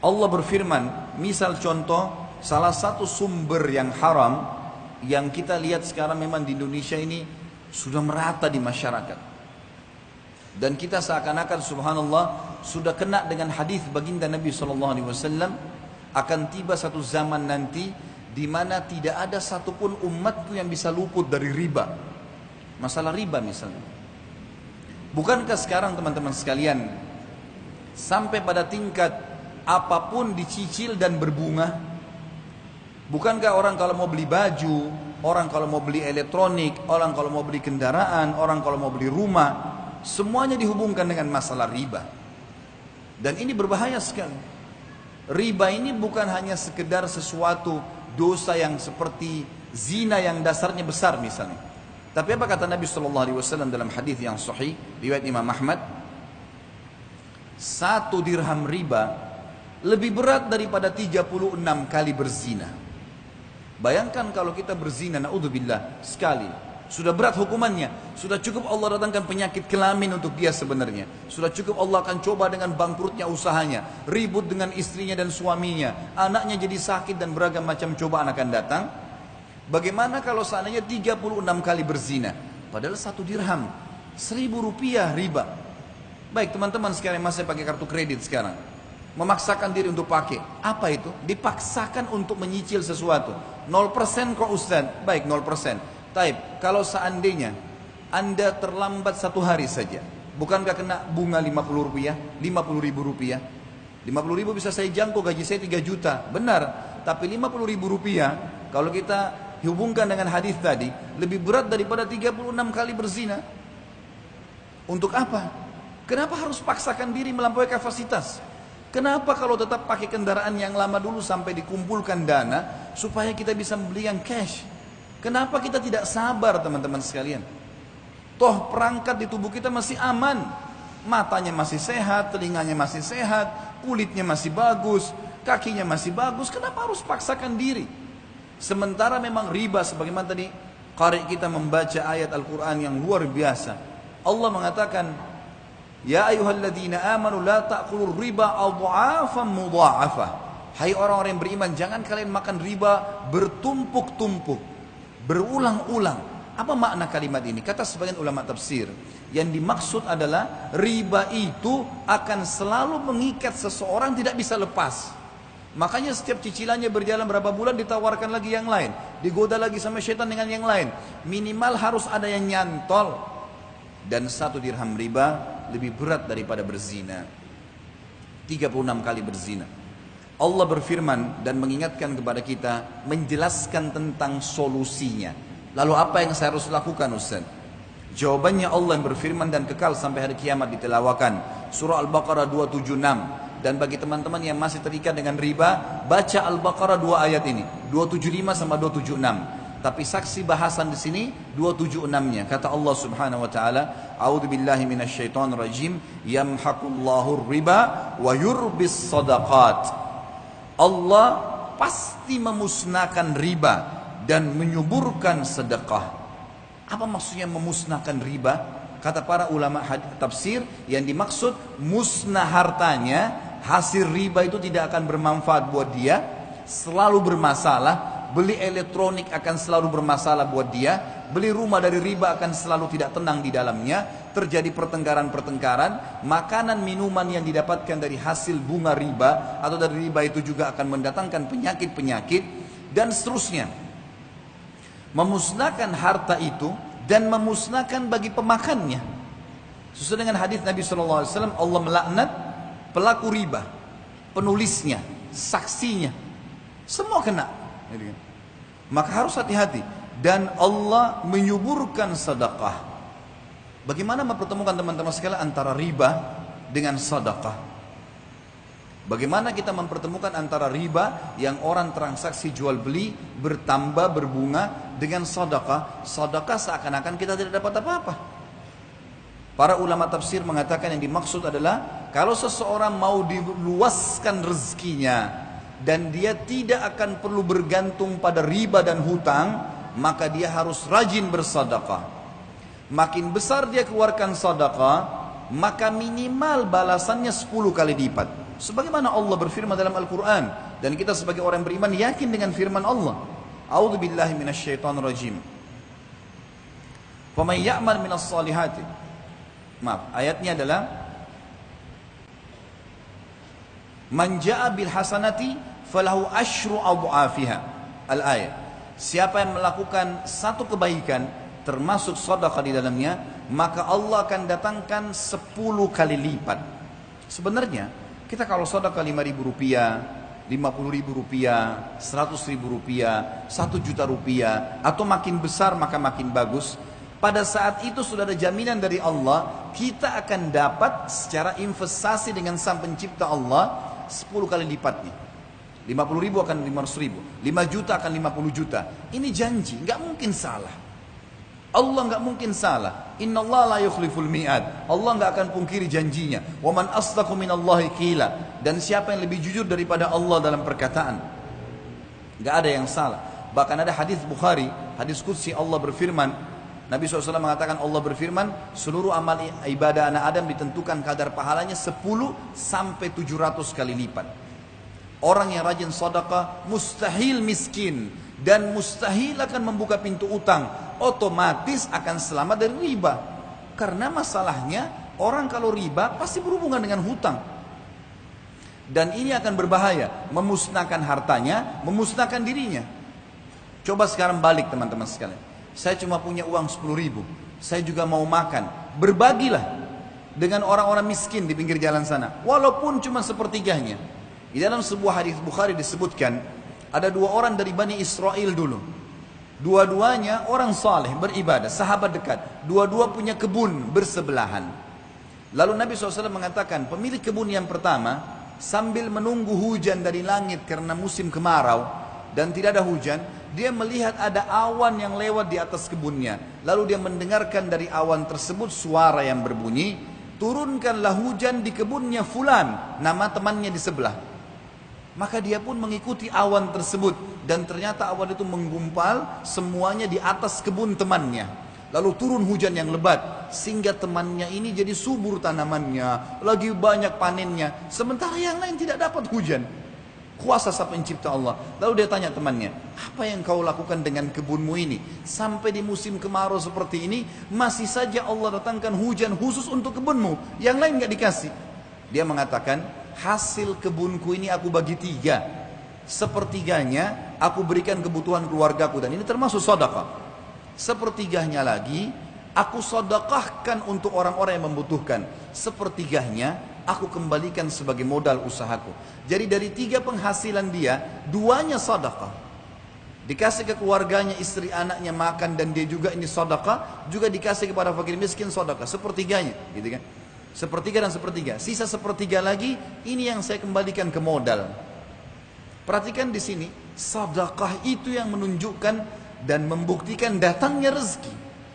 Allah berfirman, misal contoh, salah satu sumber yang haram yang kita lihat sekarang memang di Indonesia ini sudah merata di masyarakat. Dan kita seakan-akan subhanallah sudah kena dengan hadis baginda Nabi SAW, akan tiba satu zaman nanti di mana tidak ada satupun umatku yang bisa luput dari riba. Masalah riba misalnya. Bukankah sekarang teman-teman sekalian sampai pada tingkat apapun dicicil dan berbunga? Bukankah orang kalau mau beli baju, orang kalau mau beli elektronik, orang kalau mau beli kendaraan, orang kalau mau beli rumah, semuanya dihubungkan dengan masalah riba. Dan ini berbahaya sekali. Riba ini bukan hanya sekedar sesuatu dosa yang seperti zina yang dasarnya besar misalnya. Tapi apa kata Nabi SAW dalam hadis yang sahih riwayat Imam Ahmad? 1 dirham riba lebih berat daripada 36 kali berzina. Bayangkan kalau kita berzina, naudzubillah, sekali, sudah berat hukumannya. Sudah cukup Allah datangkan penyakit kelamin untuk dia sebenarnya. Sudah cukup Allah akan coba dengan bangkrutnya usahanya, ribut dengan istrinya dan suaminya, anaknya jadi sakit dan beragam macam cobaan akan datang. Bagaimana kalau seandainya 36 kali berzina? Padahal 1 dirham, 1.000 rupiah riba. Baik teman-teman sekalian, masih pakai kartu kredit sekarang, memaksakan diri untuk pakai. Apa itu? Dipaksakan untuk menyicil sesuatu. 0% kok Ustaz? Baik 0%. Taib, kalau seandainya Anda terlambat 1 hari saja, bukankah kena bunga 50 rupiah? 50 ribu rupiah? 50 ribu bisa saya jangkau, gaji saya 3 juta. Benar, tapi 50 ribu rupiah kalau kita hubungkan dengan hadis tadi, lebih berat daripada 36 kali berzina. Untuk apa? Kenapa harus paksakan diri melampaui kapasitas? Kenapa kalau tetap pakai kendaraan yang lama dulu sampai dikumpulkan dana supaya kita bisa membeli yang cash? Kenapa kita tidak sabar teman-teman sekalian? Toh perangkat di tubuh kita masih aman. Matanya masih sehat, telinganya masih sehat, kulitnya masih bagus, kakinya masih bagus. Kenapa harus paksakan diri? Sementara memang riba, sebagaimana tadi qari kita membaca ayat Al-Quran yang luar biasa. Allah mengatakan, ya ayyuhalladzina amanu la ta'kulur riba adha'afan mudha'afah. Hai orang-orang yang beriman, jangan kalian makan riba bertumpuk-tumpuk, berulang-ulang. Apa makna kalimat ini? Kata sebagian ulama tafsir, yang dimaksud adalah riba itu akan selalu mengikat seseorang, tidak bisa lepas. Makanya setiap cicilannya berjalan berapa bulan ditawarkan lagi yang lain, digoda lagi sama syaitan dengan yang lain. Minimal harus ada yang nyantol. Dan 1 dirham riba lebih berat daripada berzina. 36 kali berzina. Allah berfirman dan mengingatkan kepada kita, menjelaskan tentang solusinya. Lalu apa yang saya harus lakukan Ustaz? Jawabannya Allah yang berfirman dan kekal sampai hari kiamat ditelawakan. Surah Al-Baqarah 276. Dan bagi teman-teman yang masih terikat dengan riba, baca Al-Baqarah 2 ayat ini, 275 sama 276. Tapi saksi bahasan di sini 276-nya. Kata Allah Subhanahu wa taala, "A'udzubillahi minasyaitonir rajim, yamhaqullahu riba wa yurbis shadaqat." Allah pasti memusnahkan riba dan menyuburkan sedekah. Apa maksudnya memusnahkan riba? Kata para ulama tafsir, yang dimaksud musnah hartanya, hasil riba itu tidak akan bermanfaat buat dia, selalu bermasalah. Beli elektronik akan selalu bermasalah buat dia, beli rumah dari riba akan selalu tidak tenang di dalamnya, terjadi pertengkaran-pertengkaran, makanan minuman yang didapatkan dari hasil bunga riba atau dari riba itu juga akan mendatangkan penyakit-penyakit dan seterusnya. Memusnahkan harta itu dan memusnahkan bagi pemakannya. Sesuai dengan hadis Nabi SAW, Allah melaknat pelaku riba, penulisnya, saksinya, semua kena. Maka harus hati-hati. Dan Allah menyuburkan sedekah. Bagaimana mempertemukan teman-teman sekalian antara riba dengan sedekah? Bagaimana kita mempertemukan antara riba yang orang transaksi jual beli bertambah berbunga dengan sedekah? Sedekah seakan-akan kita tidak dapat apa-apa. Para ulama tafsir mengatakan yang dimaksud adalah kalau seseorang mau diluaskan rezekinya dan dia tidak akan perlu bergantung pada riba dan hutang, maka dia harus rajin bersedekah. Makin besar dia keluarkan sedekah, maka minimal balasannya 10 kali lipat. Sebagaimana Allah berfirman dalam Al-Quran. Dan kita sebagai orang beriman yakin dengan firman Allah. A'udzu billahi minasyaitonir rajim. Faman ya'mal minas salihati. Maaf, ayatnya adalah Man ja'a bil hasanati falahu asyru adhafiha. Al-ayat. Siapa yang melakukan satu kebaikan termasuk sedekah di dalamnya, maka Allah akan datangkan 10 kali lipat. Sebenarnya kita kalau sedekah 5.000 rupiah, 50.000 rupiah, 100.000 rupiah, 1 juta rupiah, atau makin besar maka makin bagus. Pada saat itu sudah ada jaminan dari Allah, kita akan dapat secara investasi dengan Sang Pencipta Allah 10 kali lipatnya. 50.000 akan 500.000, 5 juta akan 50 juta. Ini janji, nggak mungkin salah. Allah nggak mungkin salah. Innallaha la yukhliful mi'ad. Allah nggak akan pungkiri janjinya. Wa man asdaqu minallahi qila. Dan siapa yang lebih jujur daripada Allah dalam perkataan? Nggak ada yang salah. Bahkan ada hadis Bukhari, hadis qudsi, Allah berfirman, Nabi SAW mengatakan, Allah berfirman, seluruh amal ibadah anak Adam ditentukan kadar pahalanya 10 sampai 700 kali lipat. Orang yang rajin sedekah mustahil miskin dan mustahil akan membuka pintu utang, otomatis akan selamat dari riba. Karena masalahnya orang kalau riba pasti berhubungan dengan hutang. Dan ini akan berbahaya, memusnahkan hartanya, memusnahkan dirinya. Coba sekarang balik teman-teman sekalian. Saya cuma punya uang 10.000, saya juga mau makan. Berbagilah dengan orang-orang miskin di pinggir jalan sana, walaupun cuma sepertiganya. Di dalam sebuah hadis Bukhari disebutkan, ada 2 orang dari Bani Israel dulu. Dua-duanya orang saleh, beribadah, sahabat dekat. Dua-dua punya kebun bersebelahan. Lalu Nabi SAW mengatakan, pemilik kebun yang pertama, sambil menunggu hujan dari langit karena musim kemarau, dan tidak ada hujan, dia melihat ada awan yang lewat di atas kebunnya. Lalu dia mendengarkan dari awan tersebut suara yang berbunyi, turunkanlah hujan di kebunnya fulan, nama temannya di sebelah. Maka dia pun mengikuti awan tersebut, dan ternyata awan itu menggumpal semuanya di atas kebun temannya. Lalu turun hujan yang lebat, sehingga temannya ini jadi subur tanamannya, lagi banyak panennya, sementara yang lain tidak dapat hujan. Kuasa Sang Pencipta Allah. Lalu dia tanya temannya, apa yang kau lakukan dengan kebunmu ini? Sampai di musim kemarau seperti ini, masih saja Allah datangkan hujan khusus untuk kebunmu, yang lain gak dikasih. Dia mengatakan, hasil kebunku ini aku bagi 3. Sepertiganya aku berikan kebutuhan keluargaku, dan ini termasuk sedekah. Sepertiganya lagi aku sedekahkan untuk orang-orang yang membutuhkan. Sepertiganya aku kembalikan sebagai modal usahaku. Jadi dari 3 penghasilan dia, 2-nya sedekah. Dikasih ke keluarganya, istri anaknya makan, dan dia juga ini sedekah, juga dikasih kepada fakir miskin sedekah, sepertiganya, gitu kan? Sepertiga dan sepertiga. Sisa sepertiga lagi, ini yang saya kembalikan ke modal. Perhatikan di sini, sedekah itu yang menunjukkan dan membuktikan datangnya rezeki.